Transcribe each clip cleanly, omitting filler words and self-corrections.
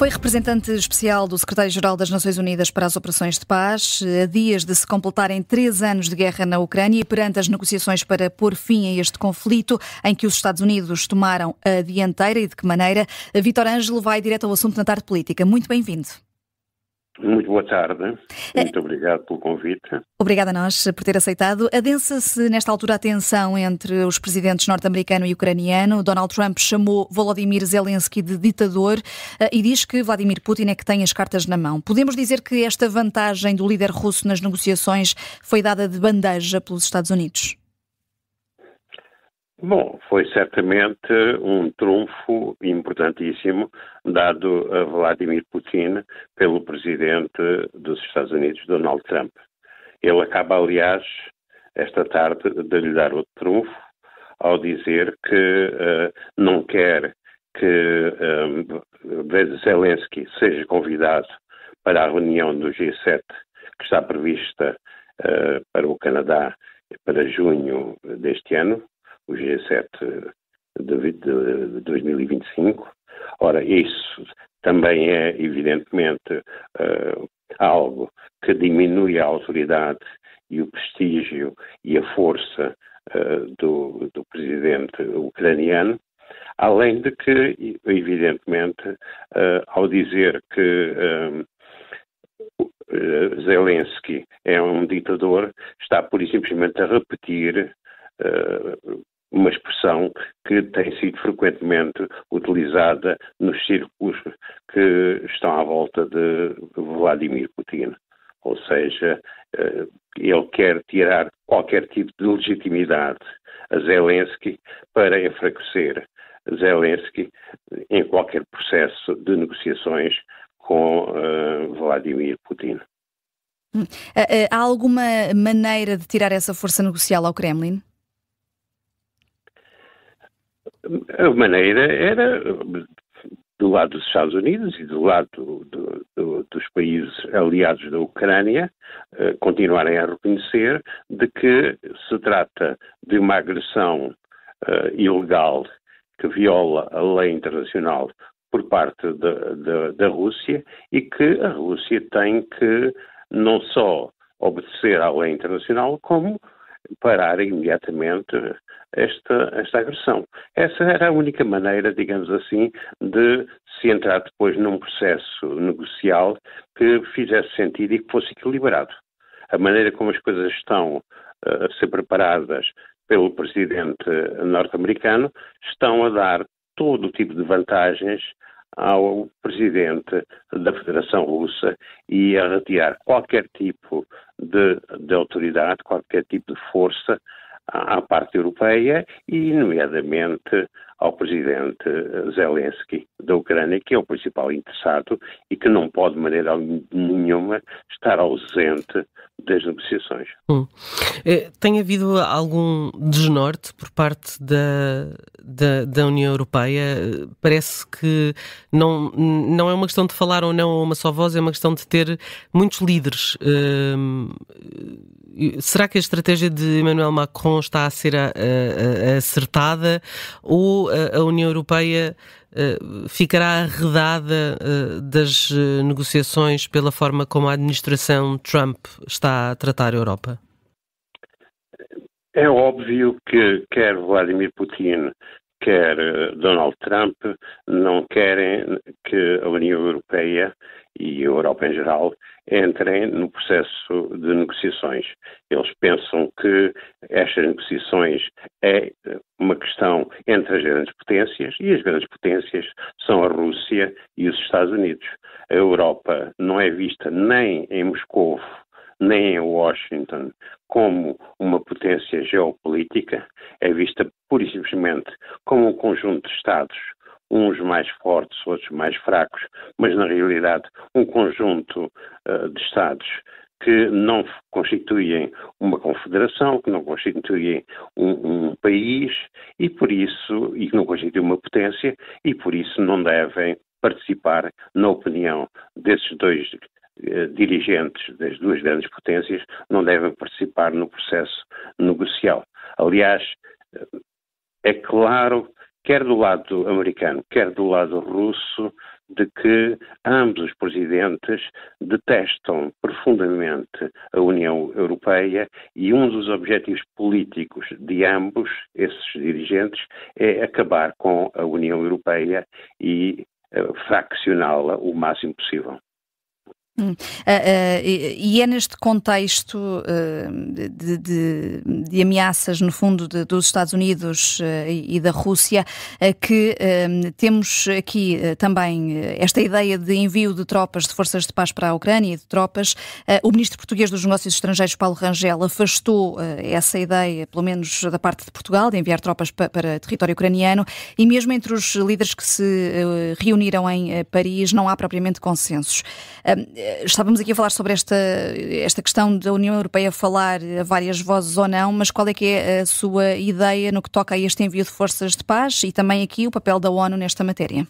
Foi representante especial do Secretário-Geral das Nações Unidas para as Operações de Paz, a dias de se completarem 3 anos de guerra na Ucrânia e perante as negociações para pôr fim a este conflito em que os Estados Unidos tomaram a dianteira e de que maneira. Vítor Ângelo vai direto ao assunto na tarde política. Muito bem-vindo. Muito boa tarde. Muito obrigado pelo convite. Obrigada a nós por ter aceitado. Adensa-se nesta altura a tensão entre os presidentes norte-americano e ucraniano. Donald Trump chamou Volodymyr Zelensky de ditador e diz que Vladimir Putin é que tem as cartas na mão. Podemos dizer que esta vantagem do líder russo nas negociações foi dada de bandeja pelos Estados Unidos? Bom, foi certamente um trunfo importantíssimo dado a Vladimir Putin pelo presidente dos Estados Unidos, Donald Trump. Ele acaba, aliás, esta tarde de lhe dar outro trunfo ao dizer que não quer que Zelensky seja convidado para a reunião do G7 que está prevista para o Canadá para junho deste ano, o G7 de 2025. Ora, isso também é, evidentemente, algo que diminui a autoridade e o prestígio e a força do presidente ucraniano, além de que, evidentemente, ao dizer que Zelensky é um ditador, está pura e simplesmente a repetir uma expressão que tem sido frequentemente utilizada nos círculos que estão à volta de Vladimir Putin. Ou seja, ele quer tirar qualquer tipo de legitimidade a Zelensky para enfraquecer Zelensky em qualquer processo de negociações com Vladimir Putin. Há alguma maneira de tirar essa força negocial ao Kremlin? A maneira era do lado dos Estados Unidos e do lado dos países aliados da Ucrânia continuarem a reconhecer de que se trata de uma agressão ilegal que viola a lei internacional por parte da Rússia e que a Rússia tem que não só obedecer à lei internacional, como parar imediatamente esta agressão. Essa era a única maneira, digamos assim, de se entrar depois num processo negocial que fizesse sentido e que fosse equilibrado. A maneira como as coisas estão a ser preparadas pelo presidente norte-americano estão a dar todo o tipo de vantagens ao presidente da Federação Russa e a retirar qualquer tipo de autoridade, qualquer tipo de força à parte europeia e, nomeadamente, ao presidente Zelensky da Ucrânia, que é o principal interessado e que não pode, de maneira nenhuma, estar ausente das negociações. Tem havido algum desnorte por parte da União Europeia? Parece que não é uma questão de falar ou não a uma só voz, é uma questão de ter muitos líderes. Será que a estratégia de Emmanuel Macron está a ser acertada ou a União Europeia ficará arredada das negociações pela forma como a administração Trump está a tratar a Europa? É óbvio que quer Vladimir Putin, quer Donald Trump, não querem que a União Europeia e a Europa em geral entrem no processo de negociações. Eles pensam que estas negociações é uma questão entre as grandes potências e as grandes potências são a Rússia e os Estados Unidos. A Europa não é vista nem em Moscou nem em Washington como uma potência geopolítica, é vista pura e simplesmente como um conjunto de Estados, uns mais fortes, outros mais fracos, mas na realidade um conjunto de Estados que não constituem uma confederação, que não constituem um país e por isso, e que não constituem uma potência e por isso não devem participar, na opinião desses dois dirigentes das duas grandes potências, não devem participar no processo negocial. Aliás, é claro, quer do lado americano, quer do lado russo, de que ambos os presidentes detestam profundamente a União Europeia e um dos objetivos políticos de ambos esses dirigentes é acabar com a União Europeia e fraccioná-la o máximo possível. E é neste contexto de ameaças, no fundo, dos Estados Unidos e da Rússia, que temos aqui também esta ideia de envio de tropas, de forças de paz para a Ucrânia, de tropas. O ministro português dos Negócios Estrangeiros, Paulo Rangel, afastou essa ideia, pelo menos da parte de Portugal, de enviar tropas para território ucraniano, e mesmo entre os líderes que se reuniram em Paris não há propriamente consensos. Estávamos aqui a falar sobre esta questão da União Europeia falar a várias vozes ou não, mas qual é que é a sua ideia no que toca a este envio de forças de paz e também aqui o papel da ONU nesta matéria?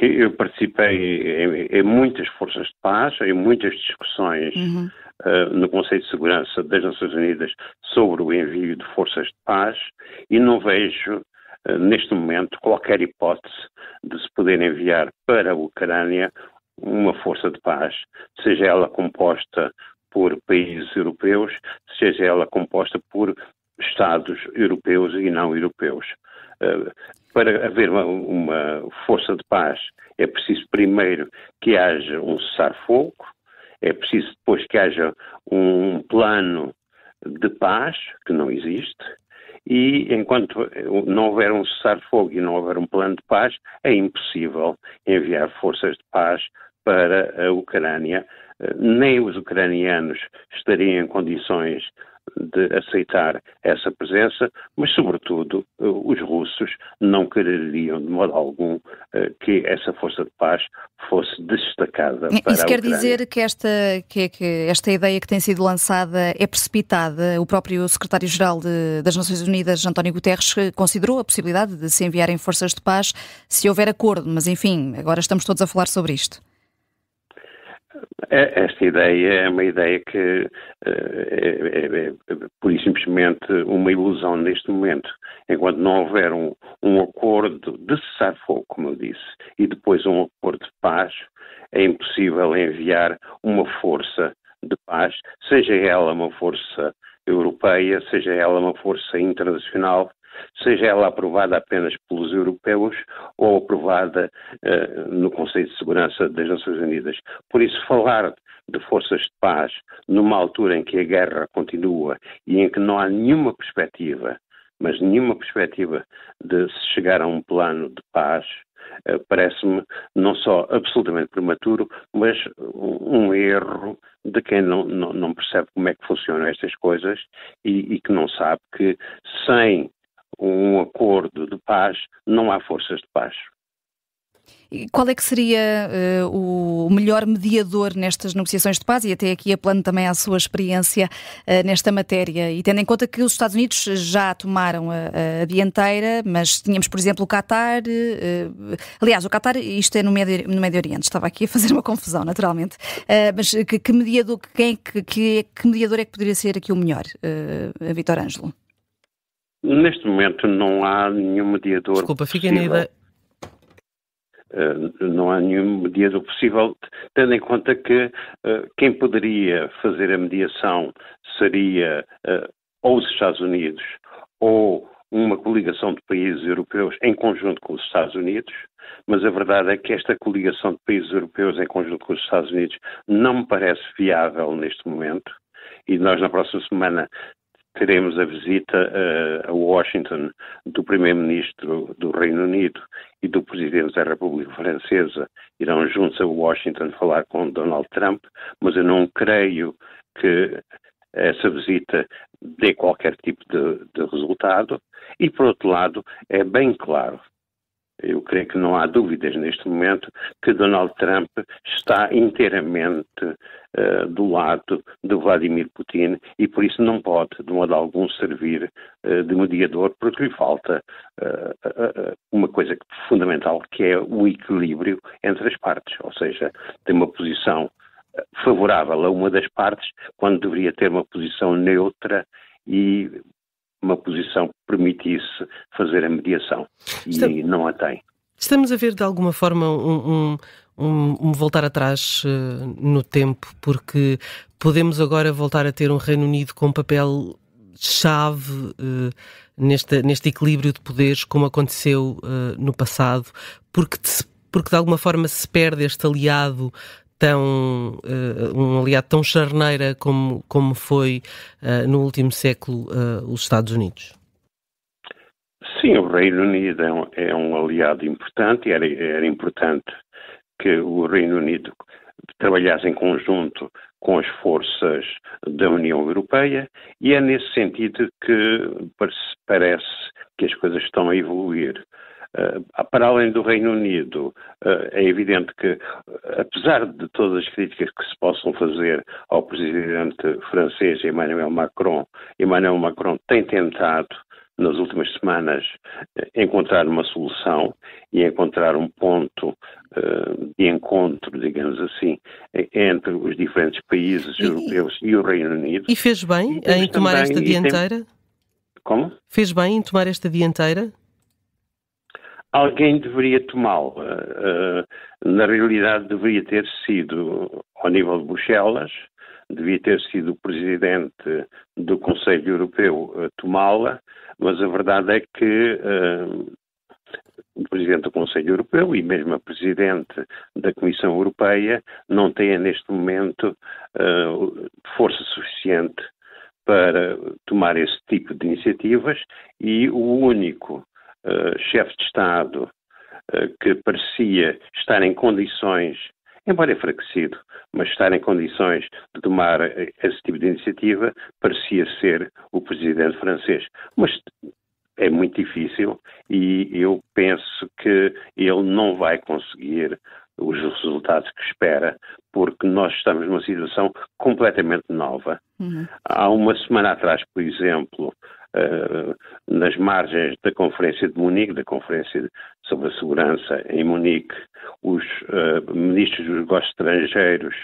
Eu participei em muitas forças de paz, em muitas discussões no Conselho de Segurança das Nações Unidas sobre o envio de forças de paz e não vejo neste momento qualquer hipótese de se poder enviar para a Ucrânia uma força de paz, seja ela composta por países europeus, seja ela composta por Estados europeus e não europeus. Para haver uma força de paz é preciso primeiro que haja um cessar-fogo, é preciso depois que haja um plano de paz, que não existe, e enquanto não houver um cessar-fogo e não houver um plano de paz, é impossível enviar forças de paz para a Ucrânia. Nem os ucranianos estariam em condições de aceitar essa presença, mas, sobretudo, os russos não quereriam de modo algum que essa força de paz fosse destacada para a Ucrânia. Isso quer dizer que esta ideia que tem sido lançada é precipitada? O próprio secretário-geral das Nações Unidas, António Guterres, considerou a possibilidade de se enviarem forças de paz se houver acordo, mas enfim, agora estamos todos a falar sobre isto. Esta ideia é uma ideia que é pura e simplesmente uma ilusão neste momento. Enquanto não houver um acordo de cessar-fogo, como eu disse, e depois um acordo de paz, é impossível enviar uma força de paz, seja ela uma força europeia, seja ela uma força internacional, seja ela aprovada apenas pelos europeus ou aprovada no Conselho de Segurança das Nações Unidas. Por isso, falar de forças de paz numa altura em que a guerra continua e em que não há nenhuma perspectiva, mas nenhuma perspectiva de se chegar a um plano de paz, parece-me não só absolutamente prematuro, mas um erro de quem não percebe como é que funcionam estas coisas e que não sabe que sem um acordo de paz não há forças de paz. E qual é que seria o melhor mediador nestas negociações de paz? E até aqui apelando também à sua experiência nesta matéria. E tendo em conta que os Estados Unidos já tomaram a dianteira, mas tínhamos, por exemplo, o Qatar. Aliás, o Qatar, isto é no Médio Oriente, estava aqui a fazer uma confusão, naturalmente. Mas que mediador é que poderia ser aqui o melhor, Vítor Ângelo? Neste momento não há nenhum mediador. Desculpa, fiquem na ideia. Não há nenhum mediador possível, tendo em conta que quem poderia fazer a mediação seria ou os Estados Unidos ou uma coligação de países europeus em conjunto com os Estados Unidos, mas a verdade é que esta coligação de países europeus em conjunto com os Estados Unidos não me parece viável neste momento e nós na próxima semana teremos a visita a Washington do Primeiro-Ministro do Reino Unido e do Presidente da República Francesa. Irão juntos a Washington falar com Donald Trump, mas eu não creio que essa visita dê qualquer tipo de resultado. E, por outro lado, é bem claro, eu creio que não há dúvidas neste momento, que Donald Trump está inteiramente do lado de Vladimir Putin e por isso não pode, de modo algum, servir de mediador, porque lhe falta uma coisa fundamental, que é o equilíbrio entre as partes, ou seja, tem uma posição favorável a uma das partes quando deveria ter uma posição neutra e uma posição que permitisse fazer a mediação, e não a tem. Estamos a ver de alguma forma um voltar atrás no tempo, porque podemos agora voltar a ter um Reino Unido com um papel chave neste equilíbrio de poderes, como aconteceu no passado, porque de alguma forma se perde este aliado um aliado tão charneira como foi no último século os Estados Unidos. Sim, o Reino Unido é um aliado importante e era importante que o Reino Unido trabalhasse em conjunto com as forças da União Europeia, e é nesse sentido que parece que as coisas estão a evoluir. Para além do Reino Unido, é evidente que, apesar de todas as críticas que se possam fazer ao presidente francês Emmanuel Macron tem tentado nas últimas semanas encontrar uma solução e encontrar um ponto de encontro, digamos assim, entre os diferentes países europeus e o Reino Unido. E fez bem em tomar esta dianteira? Como? Fez bem em tomar esta dianteira? Alguém deveria tomá-la. Na realidade, deveria ter sido, ao nível de Bruxelas, devia ter sido o presidente do Conselho Europeu a tomá-la, mas a verdade é que o presidente do Conselho Europeu e mesmo a presidente da Comissão Europeia não têm neste momento força suficiente para tomar esse tipo de iniciativas, e o único chefe de Estado que parecia estar em condições, embora enfraquecido, mas estar em condições de tomar esse tipo de iniciativa, parecia ser o presidente francês. Mas é muito difícil e eu penso que ele não vai conseguir os resultados que espera, porque nós estamos numa situação completamente nova. Há uma semana atrás, por exemplo, nas margens da Conferência de Munique, da Conferência sobre a Segurança em Munique, os ministros dos negócios estrangeiros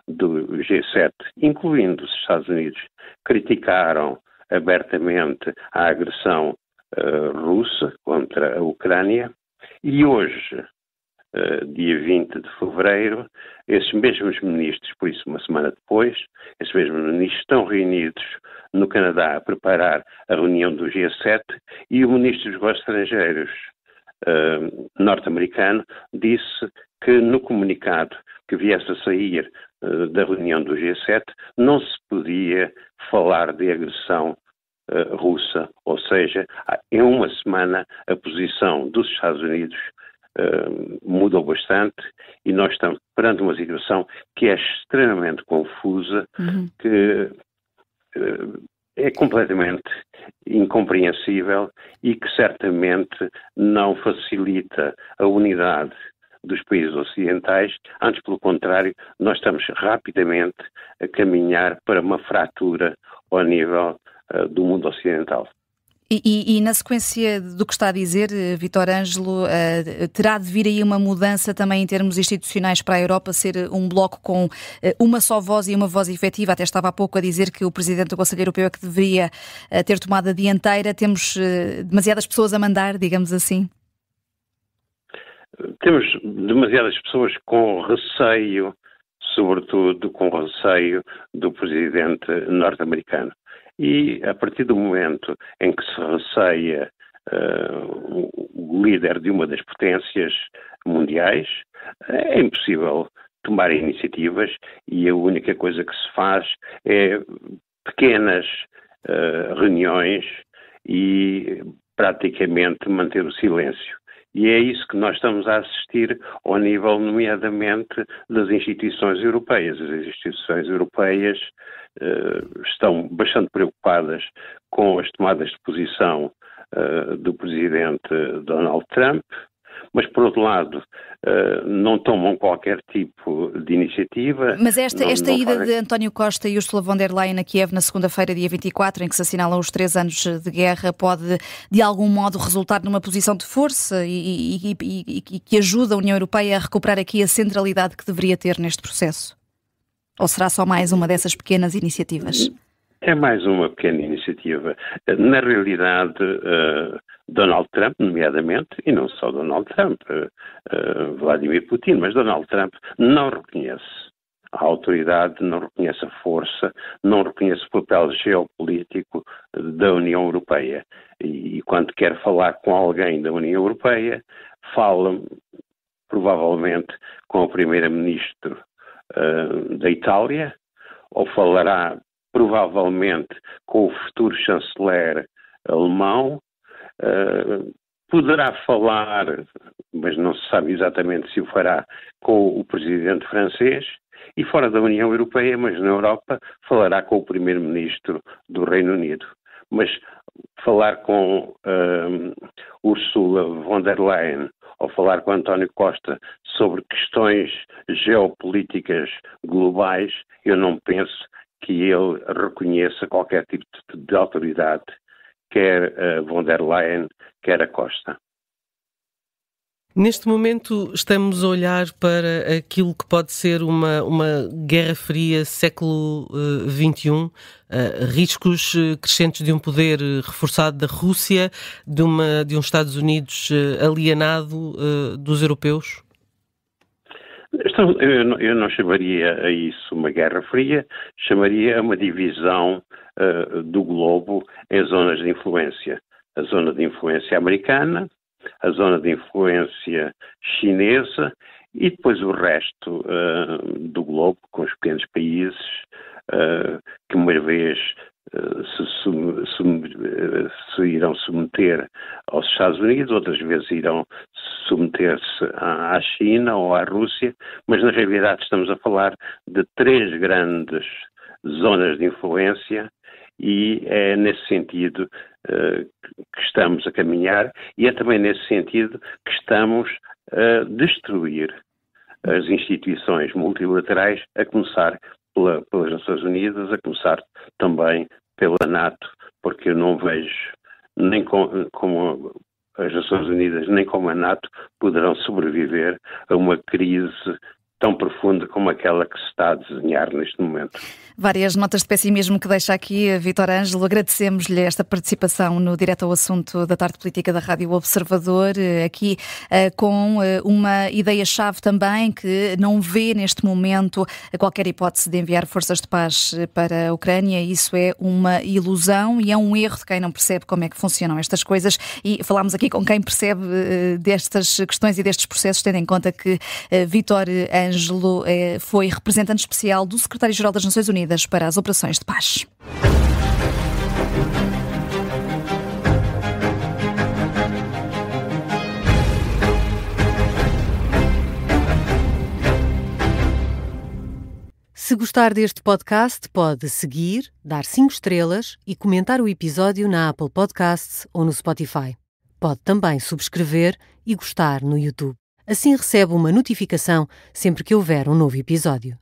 do G7, incluindo os Estados Unidos, criticaram abertamente a agressão russa contra a Ucrânia, e hoje, dia 20 de fevereiro, esses mesmos ministros, por isso uma semana depois, esses mesmos ministros estão reunidos no Canadá a preparar a reunião do G7, e o ministro dos negócios estrangeiros norte-americano disse que no comunicado que viesse a sair da reunião do G7 não se podia falar de agressão russa, ou seja, em uma semana a posição dos Estados Unidos mudou bastante, e nós estamos perante uma situação que é extremamente confusa, que é completamente incompreensível e que certamente não facilita a unidade dos países ocidentais. Antes, pelo contrário, nós estamos rapidamente a caminhar para uma fratura ao nível do mundo ocidental. E na sequência do que está a dizer, Vítor Ângelo, terá de vir aí uma mudança também em termos institucionais para a Europa ser um bloco com uma só voz e uma voz efetiva? Até estava há pouco a dizer que o Presidente do Conselho Europeu é que deveria ter tomado a dianteira. Temos demasiadas pessoas a mandar, digamos assim? Temos demasiadas pessoas com receio, sobretudo com receio do Presidente norte-americano. E a partir do momento em que se receia o líder de uma das potências mundiais, é impossível tomar iniciativas, e a única coisa que se faz é pequenas reuniões e praticamente manter o silêncio. E é isso que nós estamos a assistir ao nível, nomeadamente, das instituições europeias. As instituições europeias estão bastante preocupadas com as tomadas de posição do presidente Donald Trump, mas, por outro lado, não tomam qualquer tipo de iniciativa. Mas esta ida de António Costa e Ursula von der Leyen a Kiev na segunda-feira, dia 24, em que se assinalam os 3 anos de guerra, pode, de algum modo, resultar numa posição de força e que ajuda a União Europeia a recuperar aqui a centralidade que deveria ter neste processo? Ou será só mais uma dessas pequenas iniciativas? É mais uma pequena iniciativa. Na realidade, Donald Trump, nomeadamente, e não só Donald Trump, Vladimir Putin, mas Donald Trump não reconhece a autoridade, não reconhece a força, não reconhece o papel geopolítico da União Europeia. E quando quer falar com alguém da União Europeia, fala provavelmente com o primeiro-ministro da Itália, ou falará provavelmente com o futuro chanceler alemão, poderá falar, mas não se sabe exatamente se o fará, com o presidente francês, e fora da União Europeia, mas na Europa, falará com o primeiro-ministro do Reino Unido. Mas falar com Ursula von der Leyen ou falar com António Costa sobre questões geopolíticas globais, eu não penso que ele reconheça qualquer tipo de autoridade, quer a von der Leyen, quer a Costa. Neste momento estamos a olhar para aquilo que pode ser uma Guerra Fria século XXI, riscos crescentes de um poder reforçado da Rússia, de um Estados Unidos alienado dos europeus? Eu não chamaria a isso uma Guerra Fria, chamaria a uma divisão do globo em zonas de influência. A zona de influência americana, a zona de influência chinesa e depois o resto do globo, com os pequenos países que uma vez se irão submeter aos Estados Unidos, outras vezes irão submeter-se à China ou à Rússia, mas na realidade estamos a falar de 3 grandes zonas de influência e é nesse sentido que estamos a caminhar e é também nesse sentido que estamos a destruir as instituições multilaterais, a começar pelas Nações Unidas, a começar também pela NATO, porque eu não vejo nem como as Nações Unidas nem como a NATO poderão sobreviver a uma crise tão profunda como aquela que se está a desenhar neste momento. Várias notas de pessimismo que deixa aqui Vítor Ângelo. Agradecemos-lhe esta participação no Direto ao Assunto da Tarde Política da Rádio Observador, aqui com uma ideia-chave também, que não vê neste momento qualquer hipótese de enviar forças de paz para a Ucrânia. Isso é uma ilusão e é um erro de quem não percebe como é que funcionam estas coisas, e falámos aqui com quem percebe destas questões e destes processos, tendo em conta que Vítor Ângelo foi representante especial do Secretário-Geral das Nações Unidas para as operações de paz. Se gostar deste podcast, pode seguir, dar 5 estrelas e comentar o episódio na Apple Podcasts ou no Spotify. Pode também subscrever e gostar no YouTube. Assim recebe uma notificação sempre que houver um novo episódio.